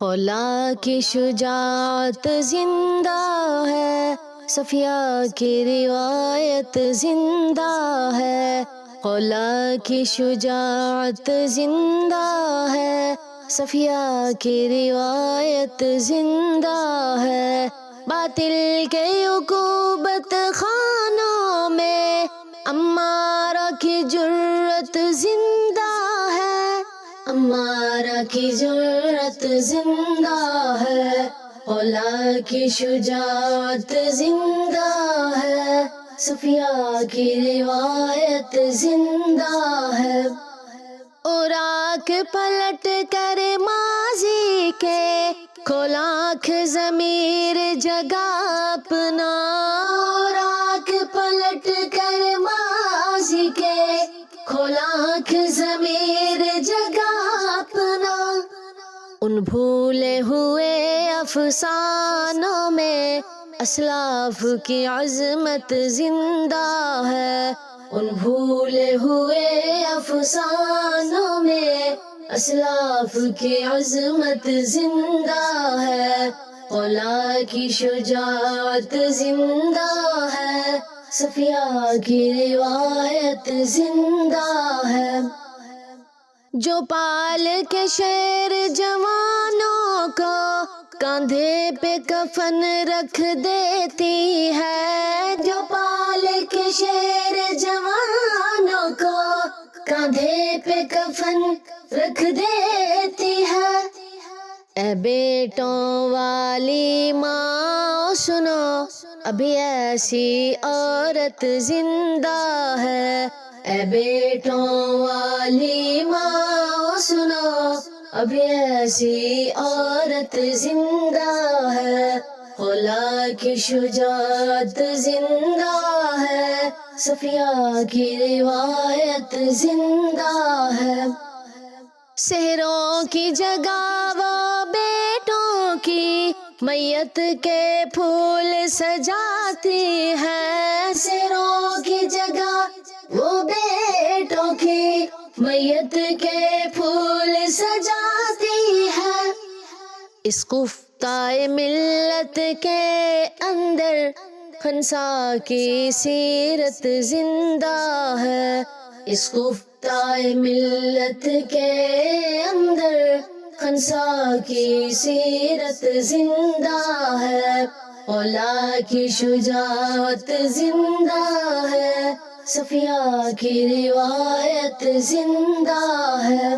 اولا کی شجاعت زندہ ہے، صفیہ کی روایت زندہ ہے۔ اولا کی شجاعت زندہ ہے، صفیہ کی روایت زندہ ہے۔ باطل کے عقوبت خانوں میں عمارہ کی جرأت زندہ ہے، عمارہ کی جرأت زندہ ہے۔ اولا کی شجاعت زندہ ہے، صفیہ کی روایت زندہ ہے۔ اور آنکھ پلٹ کر ماضی کے کھول آنکھ ضمیر جگہ اپنا، اور آنکھ پلٹ کر ماضی کے کھول آنکھ ضمیر جگہ اپنا۔ ان بھولے ہوئے افسانوں میں اسلاف کی عظمت زندہ ہے، ان بھولے ہوئے افسانوں میں اسلاف کی عظمت زندہ ہے۔ اولا کی شجاعت زندہ ہے، صفیہ کی روایت زندہ ہے۔ جو پال کے شیر جوانوں کو کاندھے پہ کفن رکھ دیتی ہے، جو پال کے شیر جوانوں کو کاندھے پہ کفن رکھ دیتی ہے۔ اے بیٹوں والی ماں سنو، ابھی ایسی عورت زندہ ہے۔ اے بیٹوں والی ماں سنو، ابھی ایسی عورت زندہ ہے۔ اولا کی شجاعت زندہ ہے، صفیہ کی روایت زندہ ہے۔ سحروں کی جگہ وہ بیٹوں کی میت کے پھول سجاتی ہے، سحروں کی جگہ وہ بیٹوں کی میت کے پھول سجاتی ہے۔ اس خفتہ ملت کے اندر خنسا کی سیرت زندہ ہے، اس خفتہ ملت کے اندر خنسا کی سیرت زندہ ہے۔ اولا کی شجاعت زندہ ہے، صفیہ کی روایت زندہ ہے۔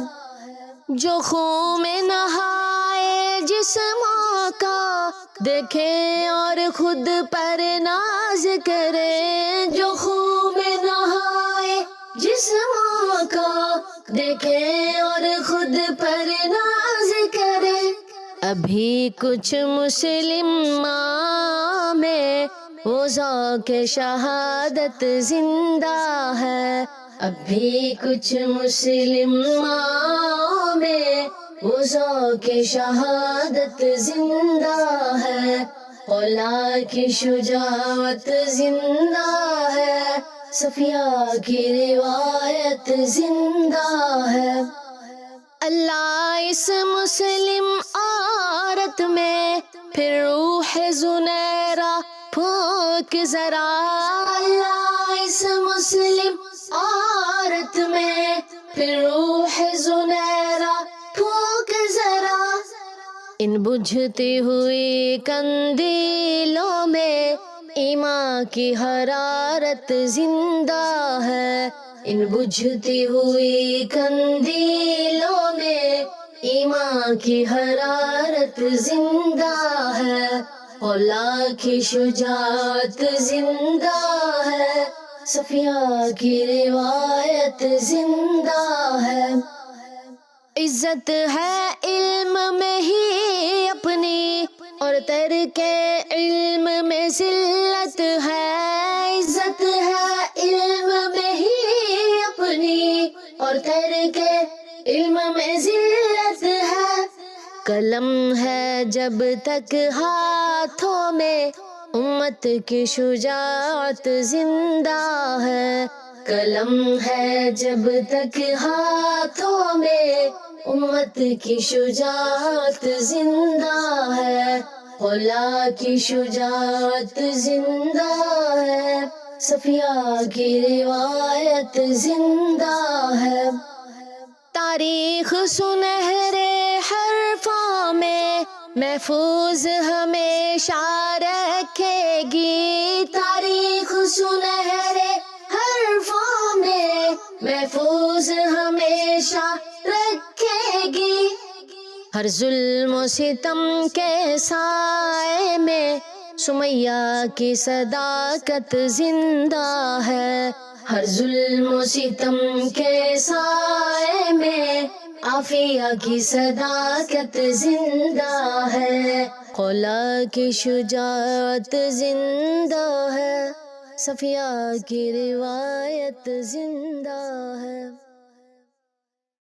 جو خون میں نہائے جسموں کا دیکھیں اور خود پر ناز کریں، جو خون میں نہائے جسموں کا دیکھیں اور خود پر ناز کریں۔ ابھی کچھ مسلم ماں میں وہ ذوق شہادت زندہ ہے، ابھی کچھ مسلم ماں میں وہ ذوق شہادت زندہ ہے۔ اولا کی شجاعت زندہ ہے، صفیہ کی روایت زندہ ہے۔ اللہ اس مسلم عورت میں پھر روح زنیرہ پھونک ذرا، اللہ اس مسلم عورت میں پھر روح زنیرہ پھونک ذرا۔ ان بجھتی ہوئی قندیلوں میں ایمان کی حرارت زندہ ہے، ان بجھتی ہوئی قندیلوں میں ایمان کی حرارت زندہ ہے۔ اولا کی شجاعت زندہ ہے، صفیہ کی روایت زندہ ہے۔ عزت ہے علم میں ہی اپنی اور ترک علم میں ذلت ہے، عزت ہے علم میں ہی اپنی اور ترک علم میں ذلت ہے۔ قلم ہے جب تک ہاتھوں میں امت کی شجاعت زندہ ہے، قلم ہے جب تک ہاتھوں میں، امت کی شجاعت زندہ ہے، خلا کی شجاعت زندہ ہے، صفیہ کی روایت زندہ ہے۔ تاریخ سنہرے حرفوں میں محفوظ ہمیشہ رکھے گی، تاریخ سنہرے حرفوں میں محفوظ ہمیشہ رکھے گی۔ ہر ظلم و ستم کے سائے میں سمیہ کی صداقت زندہ ہے، ہر ظلم و ستم کے سائے میں عافیہ کی صداقت زندہ ہے، خلا کی شجاعت زندہ ہے، صفیہ کی روایت زندہ ہے۔